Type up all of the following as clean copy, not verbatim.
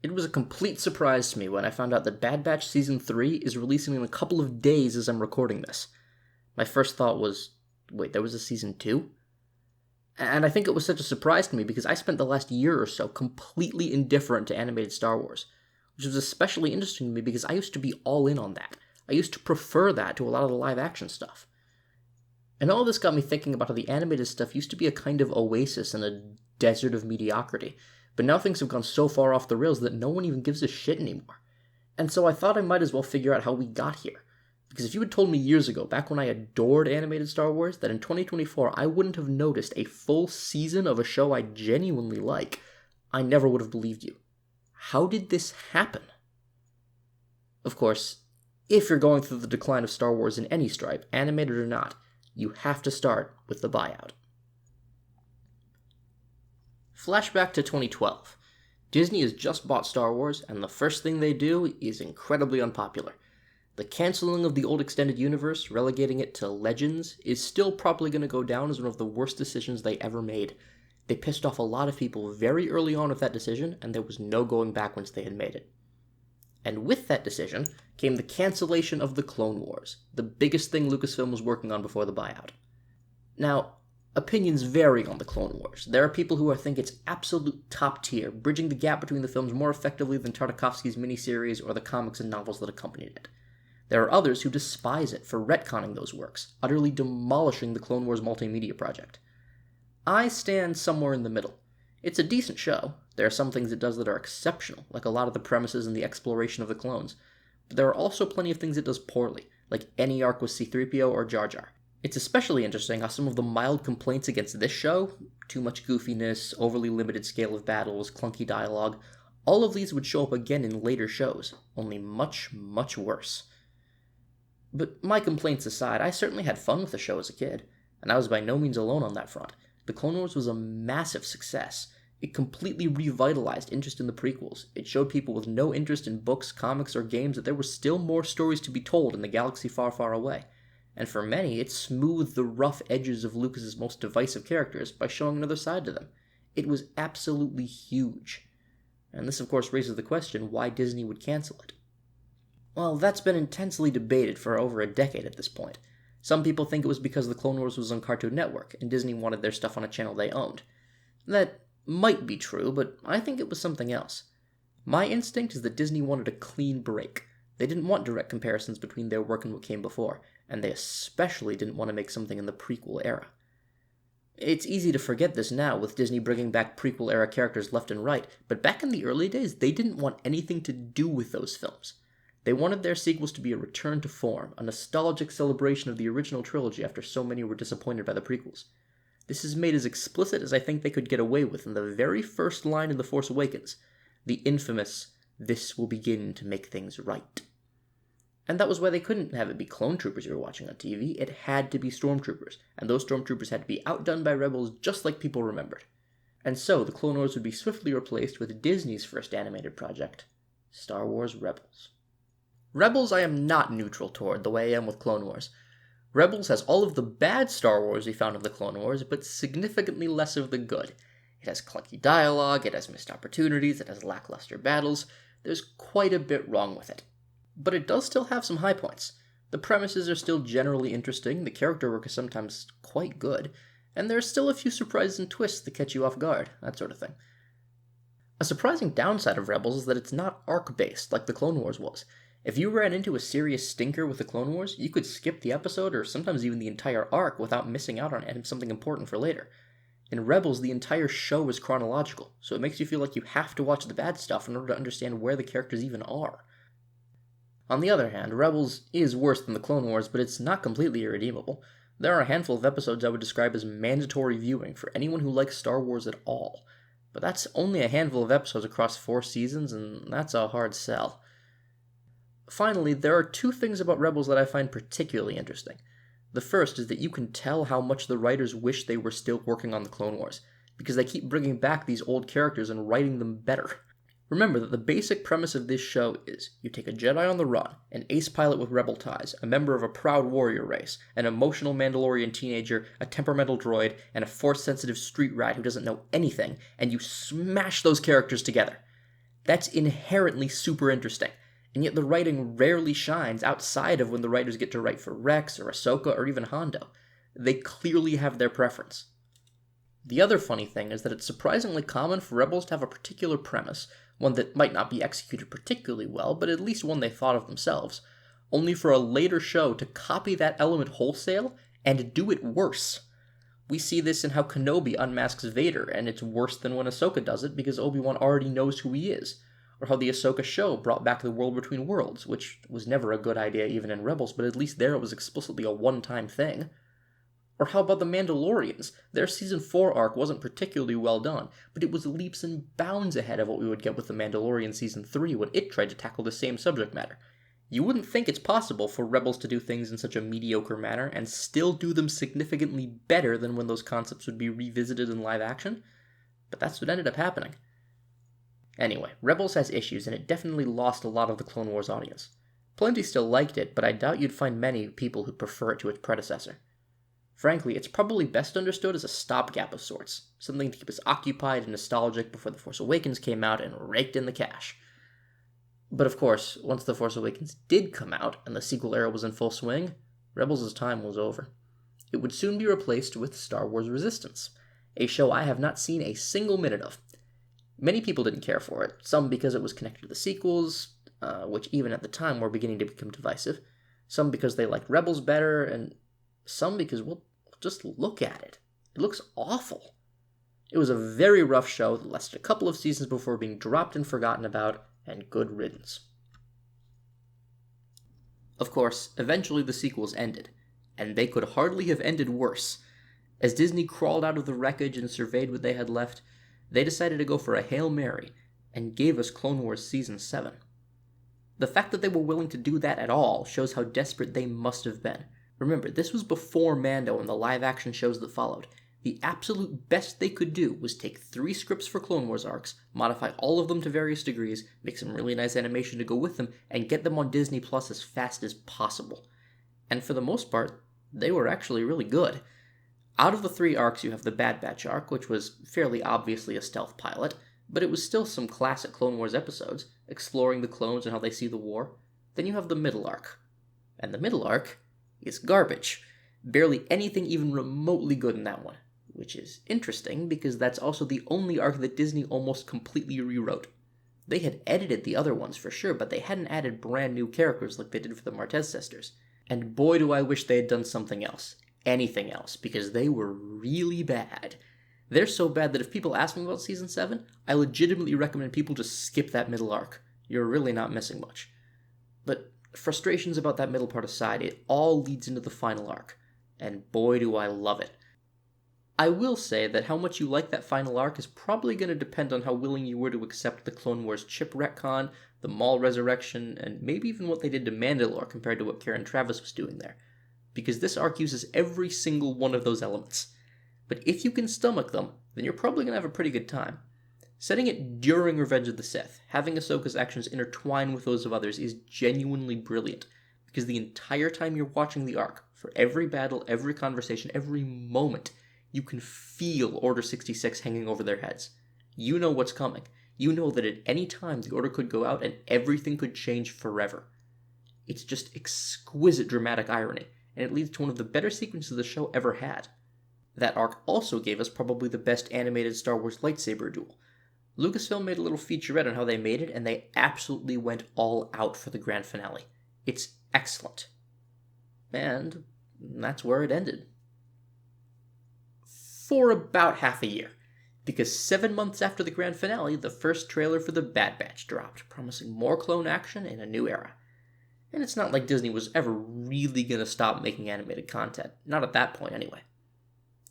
It was a complete surprise to me when I found out that Bad Batch Season 3 is releasing in a couple of days as I'm recording this. My first thought was, wait, there was a Season 2? And I think it was such a surprise to me because I spent the last year or so completely indifferent to animated Star Wars, which was especially interesting to me because I used to be all in on that. I used to prefer that to a lot of the live action stuff. And all this got me thinking about how the animated stuff used to be a kind of oasis in a desert of mediocrity, but now things have gone so far off the rails that no one even gives a shit anymore. And so I thought I might as well figure out how we got here. Because if you had told me years ago, back when I adored animated Star Wars, that in 2024 I wouldn't have noticed a full season of a show I genuinely like, I never would have believed you. How did this happen? Of course, if you're going through the decline of Star Wars in any stripe, animated or not, you have to start with the buyout. Flashback to 2012. Disney has just bought Star Wars, and the first thing they do is incredibly unpopular. The canceling of the old extended universe, relegating it to Legends, is still probably going to go down as one of the worst decisions they ever made. They pissed off a lot of people very early on with that decision, and there was no going back once they had made it. And with that decision came the cancellation of the Clone Wars, the biggest thing Lucasfilm was working on before the buyout. Now, opinions vary on the Clone Wars. There are people who think it's absolute top tier, bridging the gap between the films more effectively than Tartakovsky's miniseries or the comics and novels that accompanied it. There are others who despise it for retconning those works, utterly demolishing the Clone Wars multimedia project. I stand somewhere in the middle. It's a decent show. There are some things it does that are exceptional, like a lot of the premises and the exploration of the clones. But there are also plenty of things it does poorly, like any arc with C-3PO or Jar Jar. It's especially interesting how some of the mild complaints against this show, too much goofiness, overly limited scale of battles, clunky dialogue, all of these would show up again in later shows, only much, much worse. But my complaints aside, I certainly had fun with the show as a kid, and I was by no means alone on that front. The Clone Wars was a massive success. It completely revitalized interest in the prequels. It showed people with no interest in books, comics, or games that there were still more stories to be told in the galaxy far, far away. And for many, it smoothed the rough edges of Lucas's most divisive characters by showing another side to them. It was absolutely huge. And this, of course, raises the question why Disney would cancel it. Well, that's been intensely debated for over a decade at this point. Some people think it was because the Clone Wars was on Cartoon Network, and Disney wanted their stuff on a channel they owned. That might be true, but I think it was something else. My instinct is that Disney wanted a clean break. They didn't want direct comparisons between their work and what came before, and they especially didn't want to make something in the prequel era. It's easy to forget this now, with Disney bringing back prequel-era characters left and right, but back in the early days, they didn't want anything to do with those films. They wanted their sequels to be a return to form, a nostalgic celebration of the original trilogy after so many were disappointed by the prequels. This is made as explicit as I think they could get away with in the very first line in The Force Awakens, the infamous, "This will begin to make things right." And that was why they couldn't have it be clone troopers you were watching on TV, it had to be stormtroopers, and those stormtroopers had to be outdone by rebels just like people remembered. And so, the Clone Wars would be swiftly replaced with Disney's first animated project, Star Wars Rebels. Rebels I am not neutral toward, the way I am with Clone Wars. Rebels has all of the bad Star Wars we found in the Clone Wars, but significantly less of the good. It has clunky dialogue, it has missed opportunities, it has lackluster battles. There's quite a bit wrong with it. But it does still have some high points. The premises are still generally interesting, the character work is sometimes quite good, and there are still a few surprises and twists that catch you off guard, that sort of thing. A surprising downside of Rebels is that it's not arc-based like the Clone Wars was. If you ran into a serious stinker with the Clone Wars, you could skip the episode or sometimes even the entire arc without missing out on something important for later. In Rebels, the entire show is chronological, so it makes you feel like you have to watch the bad stuff in order to understand where the characters even are. On the other hand, Rebels is worse than the Clone Wars, but it's not completely irredeemable. There are a handful of episodes I would describe as mandatory viewing for anyone who likes Star Wars at all. But that's only a handful of episodes across 4 seasons, and that's a hard sell. Finally, there are 2 things about Rebels that I find particularly interesting. The first is that you can tell how much the writers wish they were still working on the Clone Wars, because they keep bringing back these old characters and writing them better. Remember that the basic premise of this show is, you take a Jedi on the run, an ace pilot with rebel ties, a member of a proud warrior race, an emotional Mandalorian teenager, a temperamental droid, and a force-sensitive street rat who doesn't know anything, and you smash those characters together. That's inherently super interesting, and yet the writing rarely shines outside of when the writers get to write for Rex or Ahsoka or even Hondo. They clearly have their preference. The other funny thing is that it's surprisingly common for Rebels to have a particular premise, one that might not be executed particularly well, but at least one they thought of themselves, only for a later show to copy that element wholesale and do it worse. We see this in how Kenobi unmasks Vader, and it's worse than when Ahsoka does it because Obi-Wan already knows who he is, or how the Ahsoka show brought back the World Between Worlds, which was never a good idea even in Rebels, but at least there it was explicitly a one-time thing. Or how about the Mandalorians? Their Season 4 arc wasn't particularly well done, but it was leaps and bounds ahead of what we would get with the Mandalorian Season 3 when it tried to tackle the same subject matter. You wouldn't think it's possible for Rebels to do things in such a mediocre manner and still do them significantly better than when those concepts would be revisited in live action, but that's what ended up happening. Anyway, Rebels has issues, and it definitely lost a lot of the Clone Wars audience. Plenty still liked it, but I doubt you'd find many people who prefer it to its predecessor. Frankly, it's probably best understood as a stopgap of sorts, something to keep us occupied and nostalgic before The Force Awakens came out and raked in the cash. But of course, once The Force Awakens did come out and the sequel era was in full swing, Rebels' time was over. It would soon be replaced with Star Wars Resistance, a show I have not seen a single minute of. Many people didn't care for it, some because it was connected to the sequels, which even at the time were beginning to become divisive, some because they liked Rebels better, and some because, well, just look at it. It looks awful. It was a very rough show that lasted a couple of seasons before being dropped and forgotten about, and good riddance. Of course, eventually the sequels ended, and they could hardly have ended worse. As Disney crawled out of the wreckage and surveyed what they had left, they decided to go for a Hail Mary, and gave us Clone Wars Season 7. The fact that they were willing to do that at all shows how desperate they must have been. Remember, this was before Mando and the live-action shows that followed. The absolute best they could do was take 3 scripts for Clone Wars arcs, modify all of them to various degrees, make some really nice animation to go with them, and get them on Disney Plus as fast as possible. And for the most part, they were actually really good. Out of the 3 arcs, you have the Bad Batch arc, which was fairly obviously a stealth pilot, but it was still some classic Clone Wars episodes, exploring the clones and how they see the war. Then you have the middle arc. And the middle arc is garbage. Barely anything even remotely good in that one, which is interesting because that's also the only arc that Disney almost completely rewrote. They had edited the other ones for sure, but they hadn't added brand new characters like they did for the Martez sisters. And boy do I wish they had done something else. Anything else, because they were really bad. They're so bad that if people ask me about Season 7, I legitimately recommend people just skip that middle arc. You're really not missing much. But frustrations about that middle part aside, it all leads into the final arc, and boy do I love it. I will say that how much you like that final arc is probably going to depend on how willing you were to accept the Clone Wars chip retcon, the Maul resurrection, and maybe even what they did to Mandalore compared to what Karen Traviss was doing there. Because this arc uses every single one of those elements. But if you can stomach them, then you're probably going to have a pretty good time. Setting it during Revenge of the Sith, having Ahsoka's actions intertwine with those of others is genuinely brilliant, because the entire time you're watching the arc, for every battle, every conversation, every moment, you can feel Order 66 hanging over their heads. You know what's coming. You know that at any time the Order could go out and everything could change forever. It's just exquisite dramatic irony, and it leads to one of the better sequences the show ever had. That arc also gave us probably the best animated Star Wars lightsaber duel. Lucasfilm made a little featurette on how they made it, and they absolutely went all out for the grand finale. It's excellent. And that's where it ended. For about half a year, because 7 months after the grand finale, the first trailer for The Bad Batch dropped, promising more clone action in a new era. And it's not like Disney was ever really going to stop making animated content, not at that point anyway.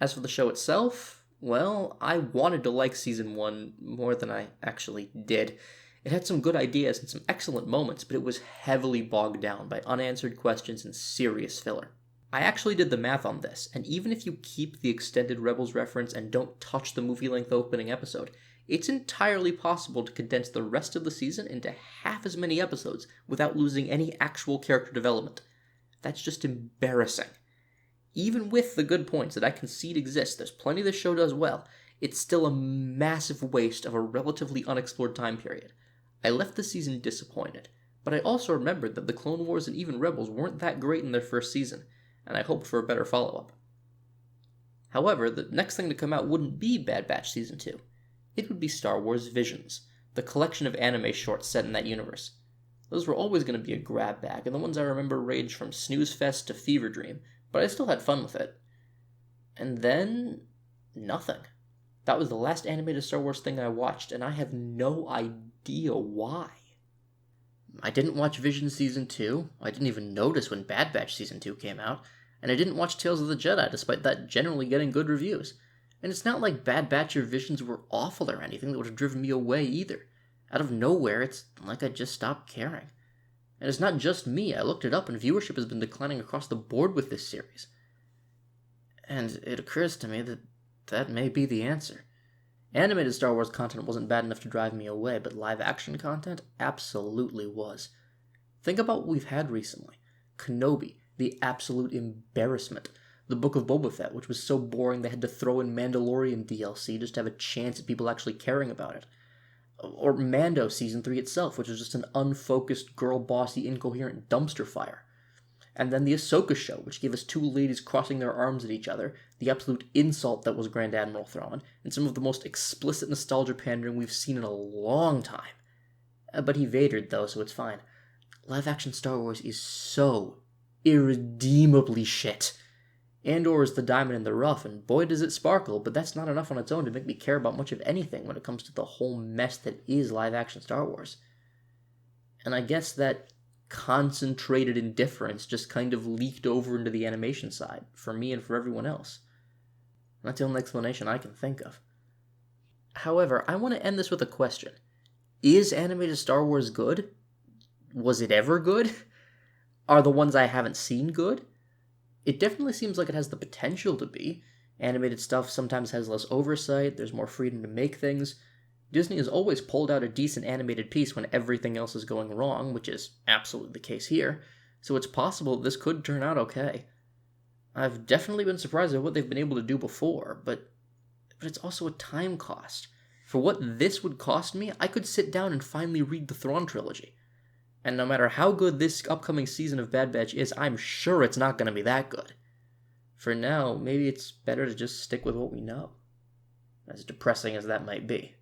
As for the show itself, well, I wanted to like Season 1 more than I actually did. It had some good ideas and some excellent moments, but it was heavily bogged down by unanswered questions and serious filler. I actually did the math on this, and even if you keep the extended Rebels reference and don't touch the movie-length opening episode, it's entirely possible to condense the rest of the season into half as many episodes without losing any actual character development. That's just embarrassing. Even with the good points that I concede exist, there's plenty the show does well, it's still a massive waste of a relatively unexplored time period. I left the season disappointed, but I also remembered that the Clone Wars and even Rebels weren't that great in their first season, and I hoped for a better follow-up. However, the next thing to come out wouldn't be Bad Batch Season 2. It would be Star Wars Visions, the collection of anime shorts set in that universe. Those were always going to be a grab bag, and the ones I remember ranged from Snooze Fest to Fever Dream, but I still had fun with it. And then, nothing. That was the last animated Star Wars thing I watched, and I have no idea why. I didn't watch Visions Season 2, I didn't even notice when Bad Batch Season 2 came out, and I didn't watch Tales of the Jedi despite that generally getting good reviews. And it's not like Bad Batch or Visions were awful or anything that would have driven me away either. Out of nowhere, it's like I just stopped caring. And it's not just me, I looked it up and viewership has been declining across the board with this series. And it occurs to me that that may be the answer. Animated Star Wars content wasn't bad enough to drive me away, but live action content absolutely was. Think about what we've had recently. Kenobi, the absolute embarrassment. The Book of Boba Fett, which was so boring they had to throw in Mandalorian DLC just to have a chance at people actually caring about it. Or Mando Season 3 itself, which was just an unfocused, girl-bossy, incoherent dumpster fire. And then the Ahsoka show, which gave us two ladies crossing their arms at each other, the absolute insult that was Grand Admiral Thrawn, and some of the most explicit nostalgia pandering we've seen in a long time. But he Vadered, though, so it's fine. Live-action Star Wars is so irredeemably shit. Andor is the diamond in the rough, and boy does it sparkle, but that's not enough on its own to make me care about much of anything when it comes to the whole mess that is live-action Star Wars. And I guess that concentrated indifference just kind of leaked over into the animation side, for me and for everyone else. That's the only explanation I can think of. However, I want to end this with a question. Is animated Star Wars good? Was it ever good? Are the ones I haven't seen good? It definitely seems like it has the potential to be. Animated stuff sometimes has less oversight, there's more freedom to make things. Disney has always pulled out a decent animated piece when everything else is going wrong, which is absolutely the case here, so it's possible this could turn out okay. I've definitely been surprised at what they've been able to do before, but it's also a time cost. For what this would cost me, I could sit down and finally read the Thrawn trilogy. And no matter how good this upcoming season of Bad Batch is, I'm sure it's not going to be that good. For now, maybe it's better to just stick with what we know, as depressing as that might be.